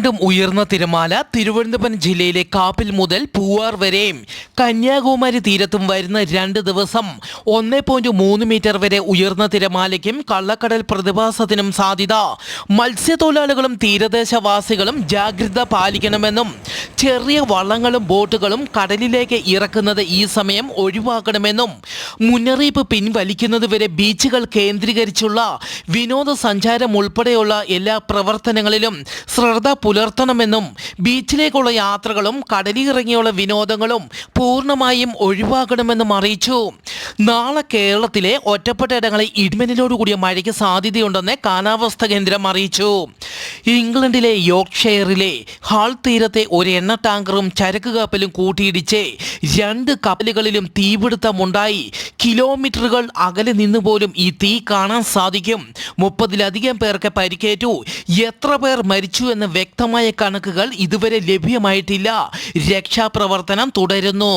വീണ്ടും ഉയർന്ന തിരമാല തിരുവനന്തപുരം ജില്ലയിലെ കാപ്പിൽ മുതൽ പൂവാർ വരെയും കന്യാകുമാരി തീരത്തും വരുന്ന 2 ദിവസം 1.3 മീറ്റർ വരെ ഉയർന്ന തിരമാലയ്ക്കും കള്ളക്കടൽ പ്രതിഭാസത്തിനും സാധ്യത. മത്സ്യത്തൊഴിലാളികളും തീരദേശവാസികളും ജാഗ്രത പാലിക്കണമെന്നും ചെറിയ വള്ളങ്ങളും ബോട്ടുകളും കടലിലേക്ക് ഇറക്കുന്നത് ഈ സമയം ഒഴിവാക്കണമെന്നും മുന്നറിയിപ്പ് പിൻവലിക്കുന്നതുവരെ ബീച്ചുകൾ കേന്ദ്രീകരിച്ചുള്ള വിനോദസഞ്ചാരം ഉൾപ്പെടെയുള്ള എല്ലാ പ്രവർത്തനങ്ങളിലും ശ്രദ്ധ പുലർത്തണമെന്നും ബീച്ചിലേക്കുള്ള യാത്രകളും കടലിറങ്ങിയുള്ള വിനോദങ്ങളും പൂർണ്ണമായും ഒഴിവാക്കണമെന്നും അറിയിച്ചു. നാളെ കേരളത്തിലെ ഒറ്റപ്പെട്ട ഇടങ്ങളിൽ ഇടിമിന്നലോടുകൂടിയ മഴയ്ക്ക് സാധ്യതയുണ്ടെന്ന് കാലാവസ്ഥാ കേന്ദ്രം അറിയിച്ചു. ഇംഗ്ലണ്ടിലെ യോർക്ക്ഷയറിലെ ഹാൾ തീരത്തെ ഒരു എണ്ണ ടാങ്കറും ചരക്ക് കപ്പലും കൂട്ടിയിടിച്ച് 2 കപ്പലുകളിലും തീപിടുത്തമുണ്ടായി. കിലോമീറ്ററുകൾ അകലെ നിന്നുപോലും ഈ തീ കാണാൻ സാധിക്കും. 30-ലധികം പേർക്ക് പരിക്കേറ്റു. എത്ര പേർ മരിച്ചു എന്ന വ്യക്തമായ കണക്കുകൾ ഇതുവരെ ലഭ്യമായിട്ടില്ല. രക്ഷാപ്രവർത്തനം തുടരുന്നു.